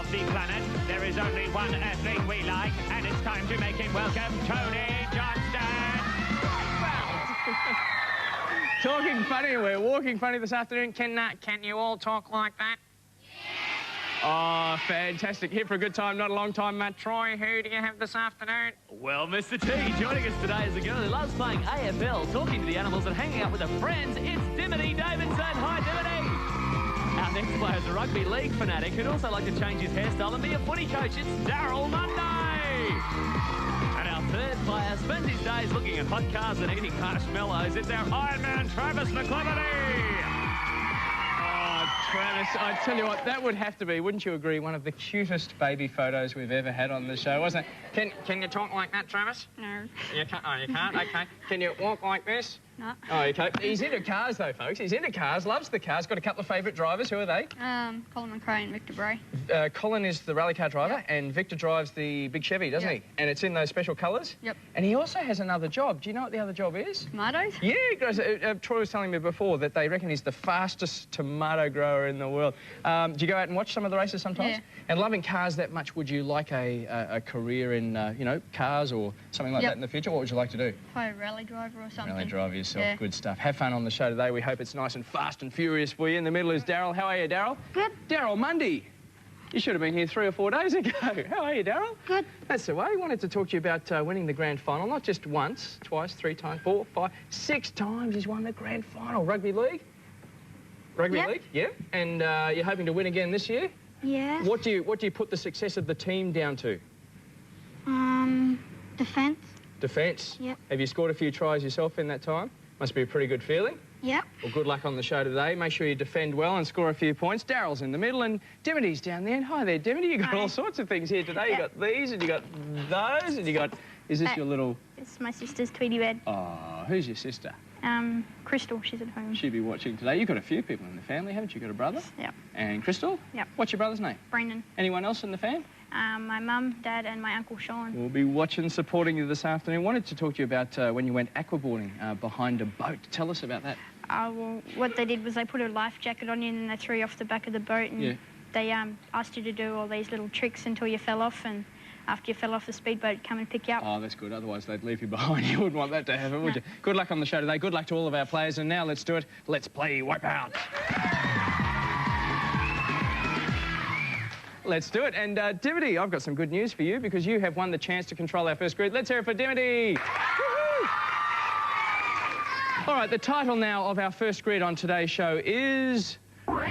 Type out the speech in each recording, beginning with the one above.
of the planet. There is only one earthling we like, and it's time to make him welcome, Tony Johnston. Talking funny, we're walking funny this afternoon. Can you all talk like that? Oh, fantastic. Here for a good time, not a long time, Matt. Troy, who do you have this afternoon? Well, Mr. T, joining us today is a girl who loves playing AFL, talking to the animals and hanging out with her friends. It's Dimity Davidson. Hi, Dimity. Our next player is a rugby league fanatic who'd also like to change his hairstyle and be a footy coach. It's Daryl Monday. And our third player spends his days looking at hot cars and eating marshmallows. It's our Iron Man, Travis McCleverty. Travis, I tell you what, that would have to be, wouldn't you agree, one of the cutest baby photos we've ever had on the show, wasn't it? Can you talk like that, Travis? No. You can't? Oh, you can't? OK. Can you walk like this? No. Oh, OK. He's into cars, though, folks. He's into cars, loves the cars. Got a couple of favourite drivers. Who are they? Colin McRae and Victor Bray. Colin is the rally car driver, yep. And Victor drives the big Chevy, doesn't yep. he? And it's in those special colours? Yep. And he also has another job. Do you know what the other job is? Tomatoes? Yeah, guys. Troy was telling me before that they reckon he's the fastest tomato grower in the world. Do you go out and watch some of the races sometimes? Yeah. And loving cars that much, would you like a career in, you know, cars or something like yep. that in the future? What would you like to do? Play a rally driver or something. Rally driver yourself. Yeah. Good stuff. Have fun on the show today. We hope it's nice and fast and furious for you. In the middle is Daryl. How are you, Daryl? Good. Daryl Mundy. You should have been here 3 or 4 days ago. How are you, Daryl? Good. That's the way. We wanted to talk to you about winning the grand final. Not just once, twice, 3 times, 4, 5, 6 times he's won the grand final. Rugby league? Rugby yep. league, yeah. And you're hoping to win again this year? Yeah. What do you put the success of the team down to? Defence. Defence? Yep. Have you scored a few tries yourself in that time? Must be a pretty good feeling. Yep. Well, good luck on the show today. Make sure you defend well and score a few points. Daryl's in the middle and Dimity's down there. And hi there, Dimity. You've got all sorts of things here today. You've got these and you got those and you got... Is this your little... It's my sister's Tweety Bed. Oh, who's your sister? Crystal. She's at home. She'll be watching today. You've got a few people in the family, haven't you? Got a brother? Yep. And Crystal? Yep. What's your brother's name? Brendan. Anyone else in the fam? My mum, Dad and my Uncle Sean. We'll be watching, supporting you this afternoon. Wanted to talk to you about when you went aquaboarding behind a boat. Tell us about that. Well, what they did was they put a life jacket on you and then they threw you off the back of the boat and they asked you to do all these little tricks until you fell off, and after you fell off, the speedboat would come and pick you up. Oh, that's good. Otherwise, they'd leave you behind. You wouldn't want that to happen, would you? Good luck on the show today. Good luck to all of our players. And now let's do it. Let's play Wipeout. Let's do it. And Dimity, I've got some good news for you because you have won the chance to control our first grid. Let's hear it for Dimity. All right, the title now of our first grid on today's show is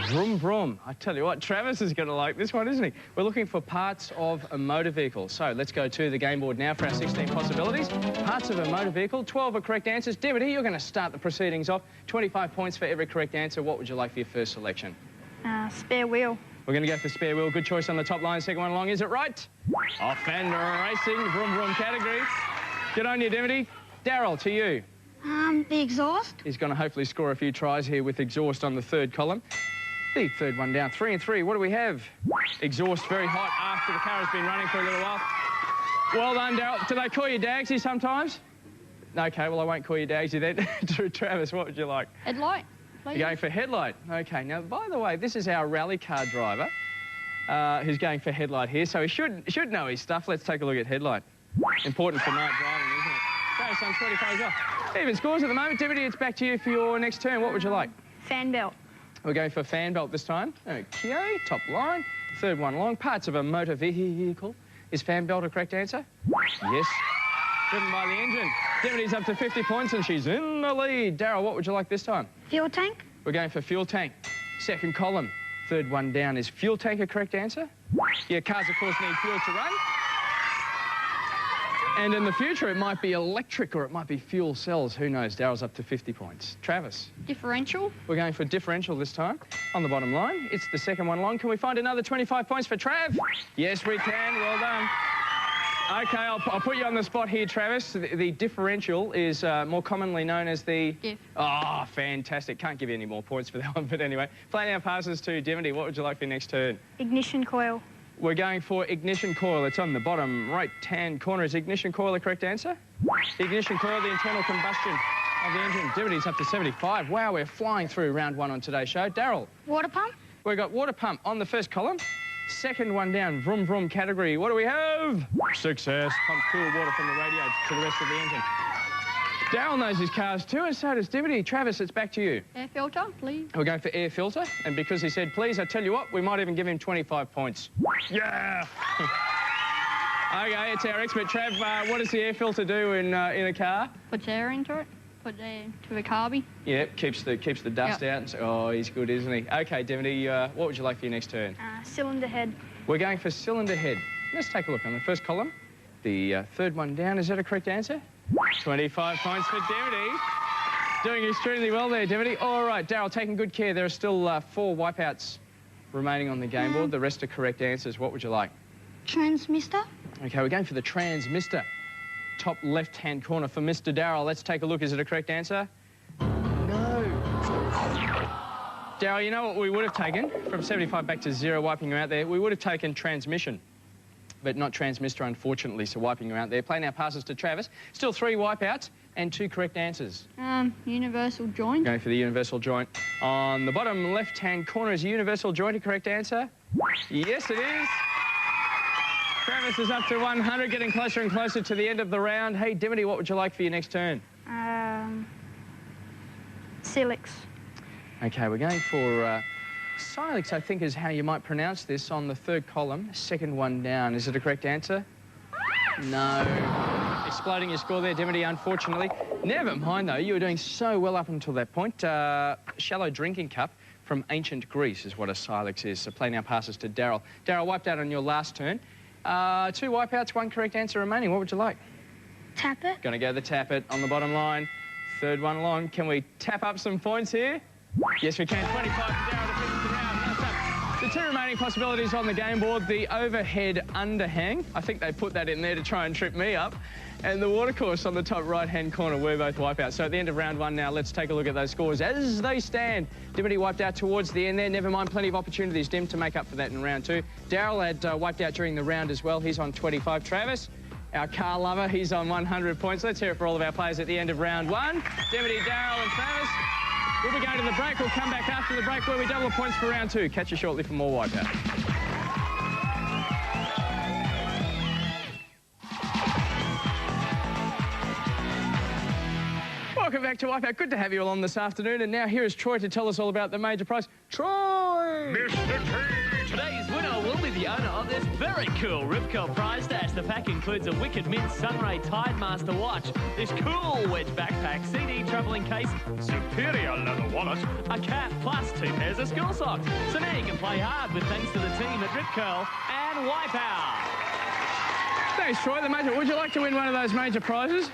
Vroom Vroom. I tell you what, Travis is going to like this one, isn't he? We're looking for parts of a motor vehicle. So let's go to the game board now for our 16 possibilities. Parts of a motor vehicle, 12 are correct answers. Dimity, you're going to start the proceedings off. 25 points for every correct answer. What would you like for your first selection? Spare wheel. We're going to go for spare wheel. Good choice on the top line. Second one along, is it right? Off and racing, Vroom Vroom category. Good on you, Dimity. Daryl, to you. The exhaust. He's going to hopefully score a few tries here with exhaust on the third column. The third one down, 3 and 3. What do we have? Exhaust very hot after the car has been running for a little while. Well done, Daryl. Do they call you Dagsy sometimes? OK, well, I won't call you Dagsy then. Travis, what would you like? Headlight. You're going for headlight. OK, now, by the way, this is our rally car driver who's going for headlight here, so he should know his stuff. Let's take a look at headlight. Important for night driving, isn't it? Okay, so I'm 25 as well. Even scores at the moment. Dimity, it's back to you for your next turn. What would you like? Fan belt. We're going for fan belt this time. OK, top line. Third one along. Parts of a motor vehicle. Is fan belt a correct answer? Yes. Driven by the engine. Dimity's up to 50 points and she's in the lead. Daryl, what would you like this time? Fuel tank. We're going for fuel tank. Second column. Third one down. Is fuel tank a correct answer? Yeah, cars, of course, need fuel to run. And in the future, it might be electric or it might be fuel cells. Who knows? Daryl's up to 50 points. Travis? Differential. We're going for differential this time. On the bottom line, it's the second one along. Can we find another 25 points for Trav? Yes, we can. Well done. OK, I'll put you on the spot here, Travis. The differential is more commonly known as the... Diff. Oh, fantastic. Can't give you any more points for that one, but anyway. Play now passes to Dimity. What would you like for your next turn? Ignition coil. We're going for ignition coil. It's on the bottom right-hand corner. Is ignition coil the correct answer? Ignition coil, the internal combustion of the engine. Dimity's up to 75. Wow, we're flying through round one on today's show. Daryl? Water pump. We've got water pump on the first column. Second one down, vroom vroom category. What do we have? Success. Pump cool water from the radio to the rest of the engine. Daryl knows his cars too, and so does Dimity. Travis, it's back to you. Air filter, please. We're going for air filter, and because he said please, I tell you what, we might even give him 25 points. Yeah! Okay, it's our expert. Trav, what does the air filter do in a car? Puts air into it. Put air to the carby. Yep, keeps the dust out. And so, oh, he's good, isn't he? Okay, Dimity, what would you like for your next turn? Cylinder head. We're going for cylinder head. Let's take a look on the first column. The third one down, is that a correct answer? 25 points for Dimity. Doing extremely well there, Dimity. All right, Daryl, taking good care. There are still 4 wipeouts remaining on the game board. The rest are correct answers. What would you like? Transmister. Okay, we're going for the transmister. Top left-hand corner for Mr. Daryl. Let's take a look. Is it a correct answer? No. Daryl, you know what we would have taken? From 75 back to 0, wiping you out there. We would have taken transmission, but not transmister, unfortunately, so wiping you out there. Play now passes to Travis. Still 3 wipeouts and 2 correct answers. Universal joint. Going for the universal joint. On the bottom left-hand corner is universal joint a correct answer? Yes, it is. Travis is up to 100, getting closer and closer to the end of the round. Hey, Dimity, what would you like for your next turn? Silix. Okay, we're going for Silix, I think is how you might pronounce this, on the third column. Second one down. Is it a correct answer? No. Exploding your score there, Dimity, unfortunately. Never mind, though. You were doing so well up until that point. Shallow drinking cup from ancient Greece is what a Silix is. So play now passes to Daryl. Daryl, wiped out on your last turn. 2 wipeouts, 1 correct answer remaining. What would you like? Tap it. Going to go the tap it on the bottom line. Third one along. Can we tap up some points here? Yes, we can. 25 for Daryl to finish the round. Nice up. The 2 remaining possibilities on the game board, the overhead underhang. I think they put that in there to try and trip me up. And the watercourse on the top right-hand corner were both wipeouts. So at the end of round 1 now, let's take a look at those scores as they stand. Dimity wiped out towards the end there. Never mind, plenty of opportunities, Dim, to make up for that in round 2. Daryl had wiped out during the round as well. He's on 25. Travis, our car lover, he's on 100 points. Let's hear it for all of our players at the end of round 1. Dimity, Daryl and Travis. We'll be going to the break. We'll come back after the break where we double the points for round 2. Catch you shortly for more Wipeout. Welcome back to Wipeout. Good to have you all on this afternoon. And now here is Troy to tell us all about the major prize. Troy! Mr. T! Today's winner will be the owner of this very cool Rip Curl prize dash. The pack includes a Wicked Mint Sunray Tidemaster watch, this cool wedge backpack, CD travelling case, superior leather wallet, a cap, plus 2 pairs of school socks. So now you can play hard with thanks to the team at Rip Curl and Wipeout. Thanks, Troy. Would you like to win one of those major prizes?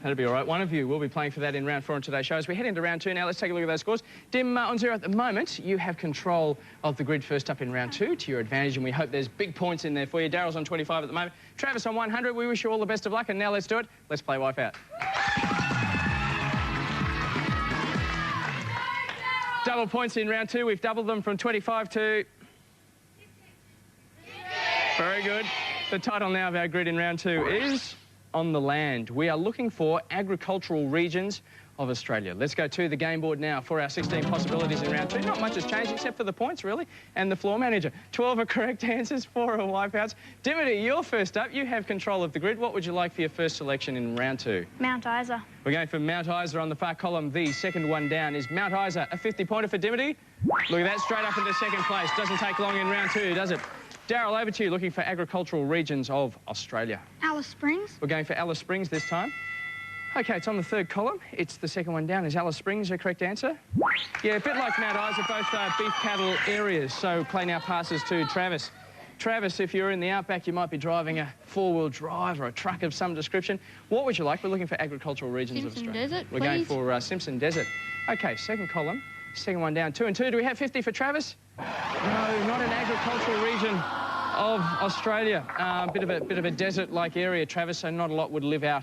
That'll be all right. One of you will be playing for that in round 4 on today's show. As we head into round 2 now, let's take a look at those scores. Dim, on 0 at the moment. You have control of the grid first up in round 2 to your advantage, and we hope there's big points in there for you. Daryl's on 25 at the moment. Travis on 100. We wish you all the best of luck, and now let's do it. Let's play Wipeout. Double points in round 2. We've doubled them from 25 to... Very good. The title now of our grid in round 2 is... On the land. We are looking for agricultural regions of Australia. Let's go to the game board now for our 16 possibilities in round 2. Not much has changed except for the points, really, and the floor manager. 12 are correct answers, 4 are wipeouts. Dimity, you're first up. You have control of the grid. What would you like for your first selection in round 2? Mount Isa. We're going for Mount Isa on the far column. The second one down is Mount Isa. A 50-pointer for Dimity. Look at that, straight up into second place. Doesn't take long in round 2, does it? Daryl, over to you, looking for agricultural regions of Australia. Alice Springs. We're going for Alice Springs this time. OK, it's on the third column. It's the second one down. Is Alice Springs a correct answer? Yeah, a bit like Mount Isa, both beef cattle areas. So play now passes to Travis. Travis, if you're in the outback, you might be driving a 4-wheel drive or a truck of some description. What would you like? We're looking for agricultural regions of Australia. Simpson Desert, We're going for Simpson Desert. OK, second column. Second one down. 2 and 2. Do we have 50 for Travis? No, not an agricultural region of Australia. Bit of a desert-like area, Travis, so not a lot would live out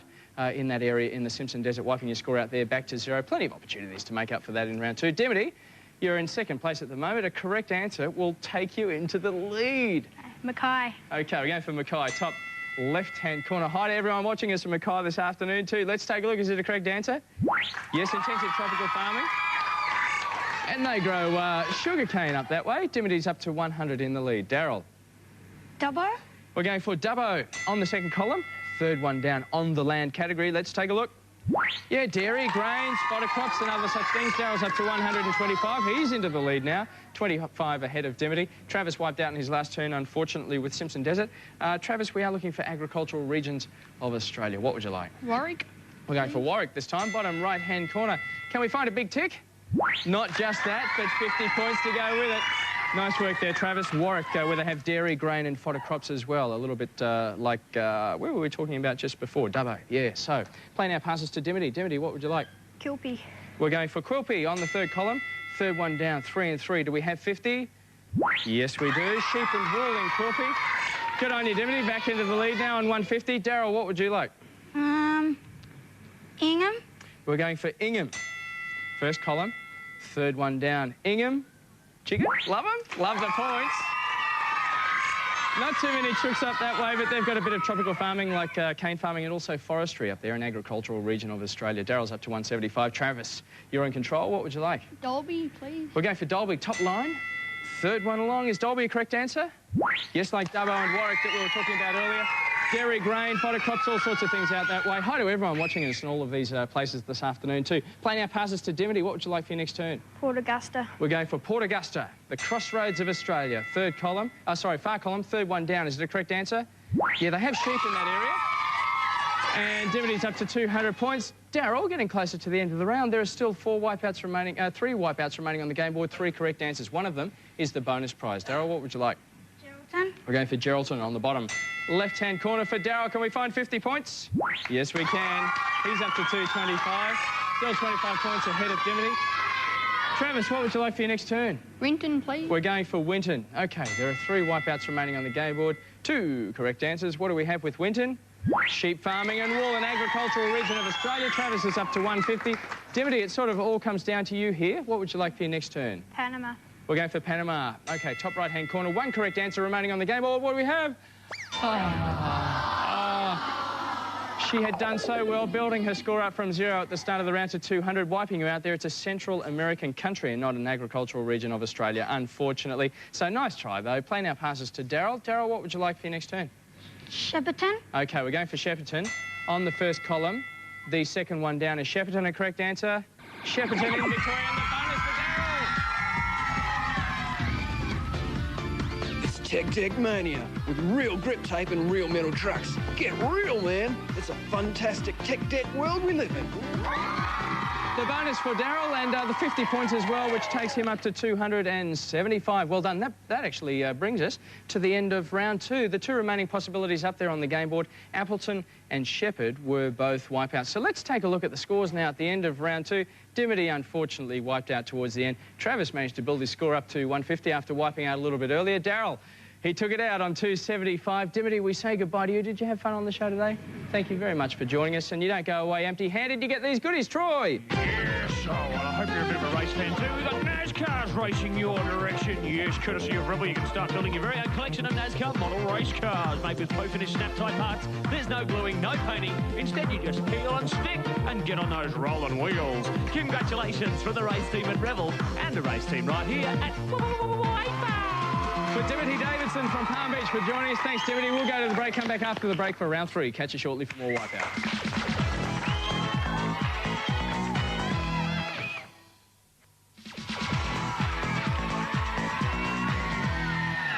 in that area in the Simpson Desert. Wiping your score out there back to 0. Plenty of opportunities to make up for that in round 2. Dimity, you're in second place at the moment. A correct answer will take you into the lead. Mackay. OK, we're going for Mackay, top left-hand corner. Hi to everyone watching us from Mackay this afternoon too. Let's take a look. Is it a correct answer? Yes, intensive tropical farming. And they grow sugarcane up that way. Dimity's up to 100 in the lead. Daryl, Dubbo? We're going for Dubbo on the second column. Third one down on the land category. Let's take a look. Yeah, dairy, grains, fodder crops and other such things. Daryl's up to 125. He's into the lead now. 25 ahead of Dimity. Travis wiped out in his last turn, unfortunately, with Simpson Desert. Travis, we are looking for agricultural regions of Australia. What would you like? Warwick. We're going for Warwick this time. Bottom right-hand corner. Can we find a big tick? Not just that, but 50 points to go with it. Nice work there, Travis. Warwick, where they have dairy, grain and fodder crops as well. A little bit like, where were we talking about just before? Dubbo, yeah. So, playing our passes to Dimity. Dimity, what would you like? Quilpie. We're going for Quilpie on the third column. Third one down, 3 and 3. Do we have 50? Yes, we do. Sheep and wool in Quilpie. Good on you, Dimity. Back into the lead now on 150. Daryl, what would you like? Ingham. We're going for Ingham. First column. Third one down. Ingham. Chicken? Love them? Love the points. Not too many tricks up that way, but they've got a bit of tropical farming like cane farming and also forestry up there, an agricultural region of Australia. Daryl's up to 175. Travis, you're in control. What would you like? Dolby, please. We're going for Dolby. Top line. Third one along. Is Dolby a correct answer? Yes, like Dubbo and Warwick that we were talking about earlier. Dairy, grain, fodder crops, all sorts of things out that way. Hi to everyone watching us in all of these places this afternoon too. Playing our passes to Dimity, what would you like for your next turn? Port Augusta. We're going for Port Augusta, the crossroads of Australia. Third column, far column, third one down. Is it a correct answer? Yeah, they have sheep in that area. And Dimity's up to 200 points. Daryl, getting closer to the end of the round. There are still three wipeouts remaining on the game board, 3 correct answers. One of them is the bonus prize. Daryl, what would you like? Geraldton. We're going for Geraldton on the bottom left-hand corner for Daryl. Can we find 50 points? Yes, we can. He's up to 225. Still 25 points ahead of Dimity. Travis, what would you like for your next turn? Winton, please. We're going for Winton. OK, there are 3 wipeouts remaining on the game board. 2 correct answers. What do we have with Winton? Sheep farming and wool, an agricultural region of Australia. Travis is up to 150. Dimity, it sort of all comes down to you here. What would you like for your next turn? Panama. We're going for Panama. OK, top right-hand corner. 1 correct answer remaining on the game board. What do we have? She had done so well, building her score up from 0 at the start of the round to 200, wiping you out there. It's a Central American country and not an agricultural region of Australia, unfortunately. So nice try, though. Playing our passes to Daryl. Daryl, what would you like for your next turn? Shepparton. OK, we're going for Shepparton on the first column. The second one down is Shepparton, a correct answer. Shepparton in Victoria, and the bonus for Daryl. It's Tech Mania with real grip tape and real metal trucks. Get real, man. It's a fantastic tech deck world we live in. The bonus for Daryl and the 50 points as well, which takes him up to 275. Well done. That actually brings us to the end of round 2. The 2 remaining possibilities up there on the game board, Appleton and Shepherd, were both wipeouts. So let's take a look at the scores now at the end of round 2. Dimity unfortunately wiped out towards the end. Travis managed to build his score up to 150 after wiping out a little bit earlier. Daryl, he took it out on 275. Dimity, we say goodbye to you. Did you have fun on the show today? Thank you very much for joining us, and you don't go away empty-handed. You get these goodies. Troy. Yes, well, I hope you're a bit of a race fan too. We've got NASCARs racing your direction. Yes, courtesy of Rebel, you can start building your very own collection of NASCAR model race cars made with pro-finish snap-type parts. There's no gluing, no painting. Instead, you just peel and stick and get on those rolling wheels. Congratulations from the race team at Rebel and the race team right here at Wipeout. For Dimity Davidson from Palm Beach for joining us. Thanks, Dimity. We'll go to the break, come back after the break for round 3. Catch you shortly for more Wipeout.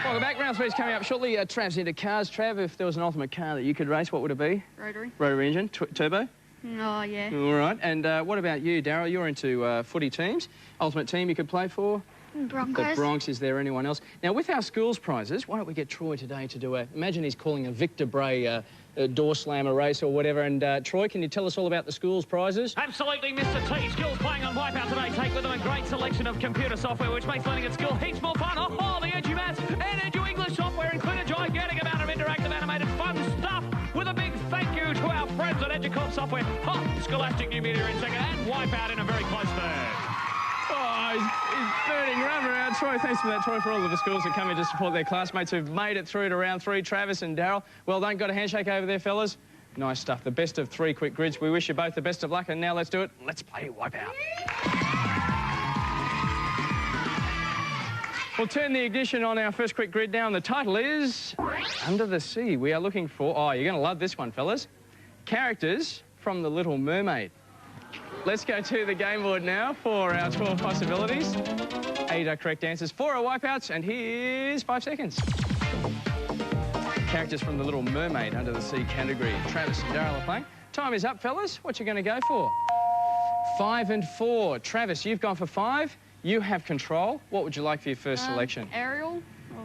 Welcome back. Round 3 is coming up shortly. Trav's into cars. Trav, if there was an ultimate car that you could race, what would it be? Rotary. Rotary engine, turbo? Oh, yeah. All right. And what about you, Daryl? You're into footy teams. Ultimate team you could play for? Broncos. The Bronx. Is there anyone else? Now, with our schools prizes, why don't we get Troy today to do imagine he's calling a Victor Bray door slammer race or whatever. And Troy, can you tell us all about the schools prizes? Absolutely, Mr. T. Schools playing on Wipeout today take with them a great selection of computer software which makes learning at school heaps more fun. Oh, the Edu Maths and Edu English software include a gigantic amount of interactive animated fun stuff with a big thank you to our friends at EduCorp Software, Scholastic New Media in second, and Wipeout in a very close third. Oh, he's burning rubber out. Troy, thanks for that, Troy, for all of the schools that come in to support their classmates who've made it through to round 3. Travis and Daryl, well done. Got a handshake over there, fellas? Nice stuff. The best of 3 quick grids. We wish you both the best of luck, and now let's do it. Let's play Wipeout. We'll turn the ignition on our first quick grid now, and the title is Under the Sea. We are looking for, oh, you're going to love this one, fellas, characters from The Little Mermaid. Let's go to the game board now for our 12 possibilities. 8 are correct answers, 4 are wipeouts, and here's 5 seconds. Characters from The Little Mermaid Under the Sea category. Travis and Daryl are playing. Time is up, fellas. What you going to go for? 5 and 4. Travis, you've gone for 5. You have control. What would you like for your first selection? Ariel.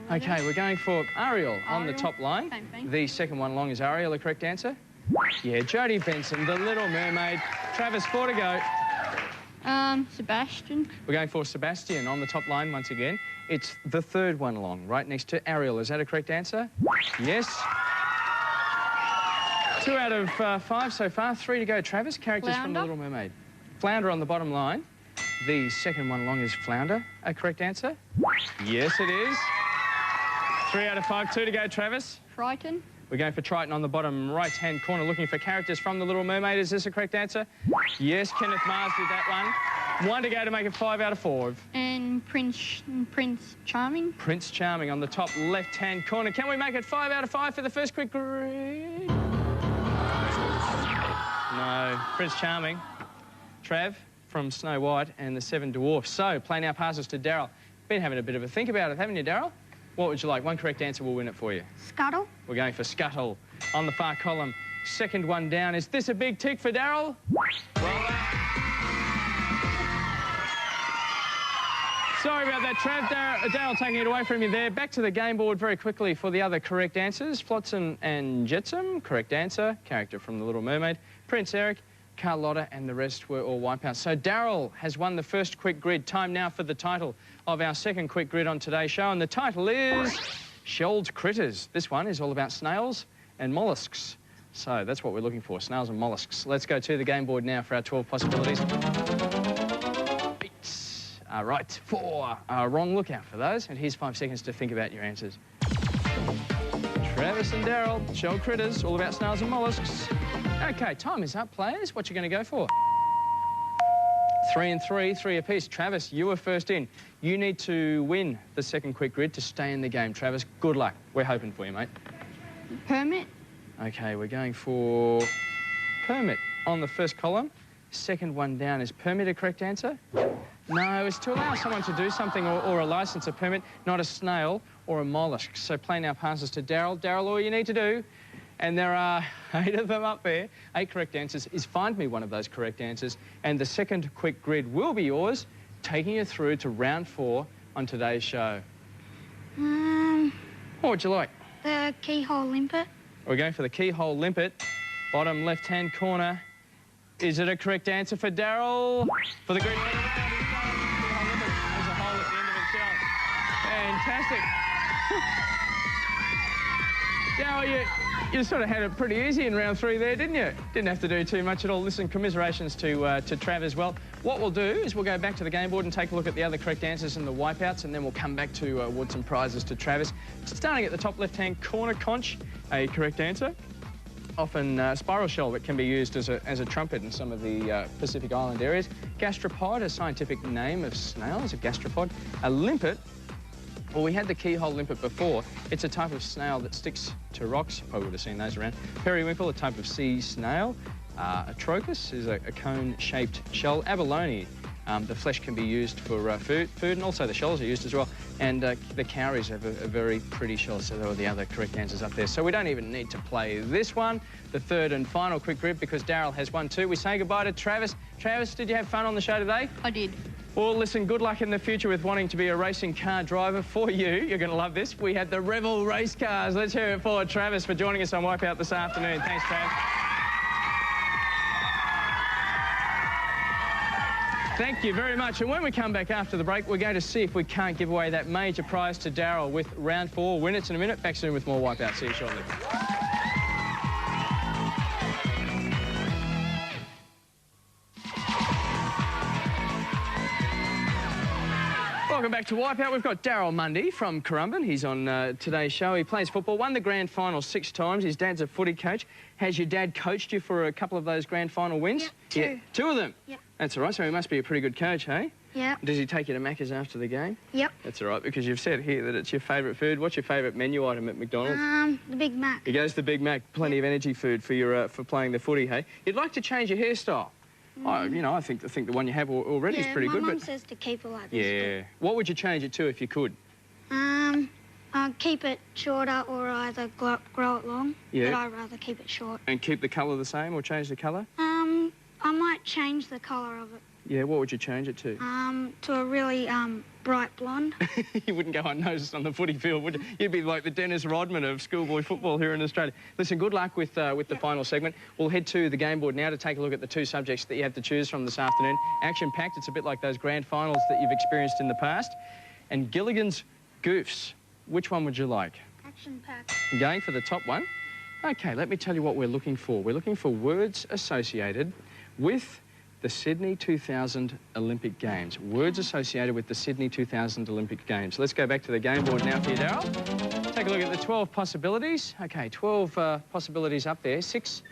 OK, we're going for Ariel on the top line. Same thing. The second one along is Ariel, the correct answer? Yeah, Jodie Benson, The Little Mermaid. Travis, 4 to go. Sebastian. We're going for Sebastian on the top line once again. It's the third one along, right next to Ariel. Is that a correct answer? Yes. 2 out of 5 so far. 3 to go. Travis, characters from The Little Mermaid. Flounder on the bottom line. The second one along is Flounder. A correct answer? Yes, it is. 3 out of 5. 2 to go. Travis. Triton. We're going for Triton on the bottom right-hand corner, looking for characters from The Little Mermaid. Is this a correct answer? Yes, Kenneth Mars did that one. 1 to go to make it 5 out of 4. And Prince Charming. Prince Charming on the top left-hand corner. Can we make it 5 out of 5 for the first quick grid? No, Prince Charming. Trav from Snow White and the 7 Dwarfs. So, play now passes to Daryl. Been having a bit of a think about it, haven't you, Daryl? What would you like? 1 correct answer will win it for you. Scuttle. We're going for Scuttle on the far column. Second one down. Is this a big tick for Daryl? Well done. Sorry about that, Trav. Daryl taking it away from you there. Back to the game board very quickly for the other correct answers. Flotsam and Jetsam, correct answer. Character from The Little Mermaid. Prince Eric, Carlotta, and the rest were all wipeouts. So Daryl has won the first quick grid. Time now for the title of our second quick grid on today's show, and the title is Shelled Critters. This one is all about snails and mollusks. So that's what we're looking for, snails and mollusks. Let's go to the game board now for our 12 possibilities. 8 are right, 4 are wrong. Look out for those, and here's 5 seconds to think about your answers. Travis and Daryl, shelled critters, all about snails and mollusks. OK, time is up, players. What you going to go for? 3 and 3, 3 apiece. Travis, you were first in. You need to win the second quick grid to stay in the game. Travis, good luck. We're hoping for you, mate. Permit. OK, we're going for permit on the first column. Second one down is permit a correct answer? No, it's to allow someone to do something or a licence, a permit, not a snail or a mollusk. So play now passes to Daryl. Daryl, all you need to do, and there are 8 of them up there, 8 correct answers, is find me one of those correct answers, and the second quick grid will be yours, taking you through to round 4 on today's show. What would you like? The keyhole limpet. We're going for the keyhole limpet, bottom left-hand corner. Is it a correct answer for Daryl? For the grid. Keyhole limpet has a hole at the end of its shell. Fantastic. Daryl, you sort of had it pretty easy in round 3 there, didn't you? Didn't have to do too much at all. Listen, commiserations to Trav as well. What we'll do is we'll go back to the game board and take a look at the other correct answers and the wipeouts, and then we'll come back to award some prizes to Travis. Starting at the top left-hand corner, conch, a correct answer. Often spiral shell that can be used as a trumpet in some of the Pacific Island areas. Gastropod, a scientific name of snails, a gastropod. A limpet. Well, we had the keyhole limpet before. It's a type of snail that sticks to rocks. You probably would have seen those around. Periwinkle, a type of sea snail. A trocus is a cone-shaped shell. Abalone, the flesh can be used for food, and also the shells are used as well. And the cowries have a very pretty shell, so there were the other correct answers up there. So we don't even need to play this one, the third and final quick grid, because Daryl has won 2. We say goodbye to Travis. Travis, did you have fun on the show today? I did. Well, listen, good luck in the future with wanting to be a racing car driver. For you, you're going to love this. We had the Rebel race cars. Let's hear it for Travis for joining us on Wipeout this afternoon. Thanks, Trav. Thank you very much. And when we come back after the break, we're going to see if we can't give away that major prize to Daryl with round 4. Win it in a minute. Back soon with more Wipeout. See you shortly. Welcome back to Wipeout. We've got Daryl Mundy from Currumbin. He's on today's show. He plays football, won the grand final 6 times. His dad's a footy coach. Has your dad coached you for a couple of those grand final wins? Yep, 2. Yeah, 2 of them? Yep. That's all right, so he must be a pretty good coach, hey? Yep. Does he take you to Macca's after the game? Yep. That's all right, because you've said here that it's your favourite food. What's your favourite menu item at McDonald's? The Big Mac. He goes to the Big Mac. Plenty of energy food for your for playing the footy, hey? You'd like to change your hairstyle. You know, I think the one you have already is pretty good. My mum says to keep it like this. Yeah. What would you change it to if you could? Keep it shorter or either grow it long. Yeah. But I'd rather keep it short. And keep the colour the same or change the colour? I might change the colour of it. Yeah, what would you change it to? To a really bright blonde. You wouldn't go unnoticed on the footy field, would you? You'd be like the Dennis Rodman of schoolboy football here in Australia. Listen, good luck with the final segment. We'll head to the game board now to take a look at the two subjects that you have to choose from this afternoon. Action-packed, it's a bit like those grand finals that you've experienced in the past. And Gilligan's Goofs. Which one would you like? Action-packed. Going for the top one? OK, let me tell you what we're looking for. We're looking for words associated with the Sydney 2000 Olympic Games. Words associated with the Sydney 2000 Olympic Games. Let's go back to the game board now for you, Daryl. Take a look at the 12 possibilities. OK, 12 possibilities up there. 6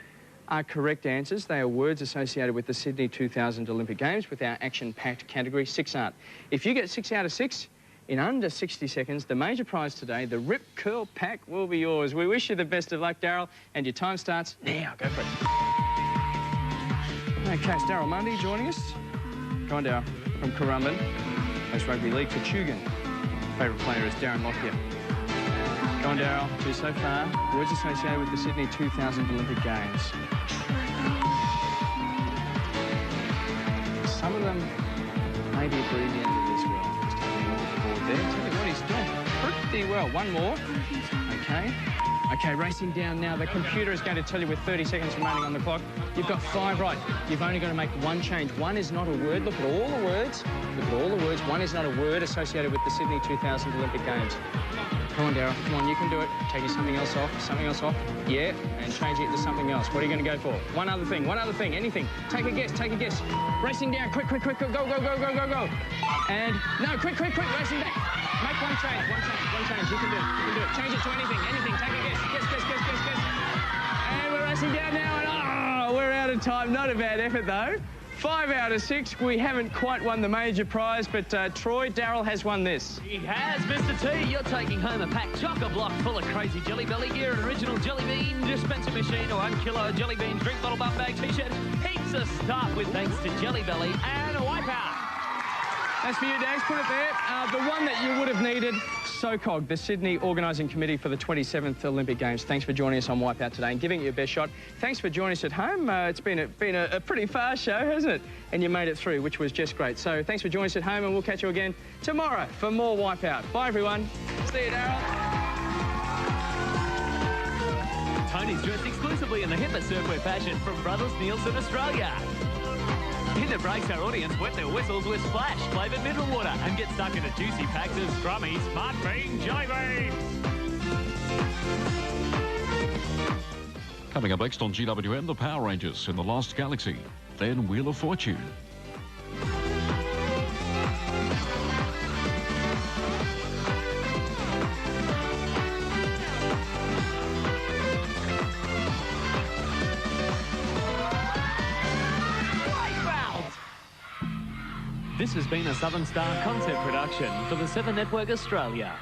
are correct answers. They are words associated with the Sydney 2000 Olympic Games with our action-packed category. 6 aren't. If you get 6 out of 6, in under 60 seconds, the major prize today, the Rip Curl Pack, will be yours. We wish you the best of luck, Daryl, and your time starts now. Go for it. OK, it's Daryl Mundy joining us. Go on, Daryl. From Currumbin. Plays rugby league for Tugun. Favourite player is Darren Lockyer. Go on, Daryl. 2 so far. Words associated with the Sydney 2000 Olympic Games. Some of them may be abbreviated as well. Just having a look at the board there. Tell you what, he's doing pretty well. One more. OK. OK, racing down now. The computer is going to tell you with 30 seconds remaining on the clock. You've got 5 right. You've only got to make 1 change. 1 is not a word. Look at all the words. Look at all the words. 1 is not a word associated with the Sydney 2000 Olympic Games. Come on, Daryl. Come on, you can do it. Taking something else off. Something else off. Yeah, and changing it to something else. What are you going to go for? One other thing. Anything. Take a guess. Racing down. Quick. Go. And no, quick. Racing back. Make 1 change. One change. You can do it. Change it to anything. Take a guess. Guess. And we're racing down now, and we're out of time. Not a bad effort, though. 5 out of 6. We haven't quite won the major prize, but Troy, Daryl has won this. He has, Mr. T. You're taking home a packed chock-a-block full of crazy Jelly Belly gear, an original Jelly Bean dispenser machine, or 1 kilo Jelly Bean drink bottle bum bag T-shirt. Heaps of stuff with thanks to Jelly Belly and a Wipeout. As for you, Dax, put it there. The one that you would have needed, SOCOG, the Sydney Organising Committee for the 27th Olympic Games. Thanks for joining us on Wipeout today and giving it your best shot. Thanks for joining us at home. It's been a pretty fast show, hasn't it? And you made it through, which was just great. So thanks for joining us at home, and we'll catch you again tomorrow for more Wipeout. Bye, everyone. See you, Daryl. Tony's dressed exclusively in the hipper surfwear fashion from Brothers Nielsen, Australia. In the breaks, our audience wet their whistles with Splash flavoured mineral water and get stuck into juicy packs of scrummy Smart Bean Jelly Beans. Coming up next on GWM, the Power Rangers in the Lost Galaxy, then Wheel of Fortune. This has been a Southern Star concept production for the 7 Network Australia.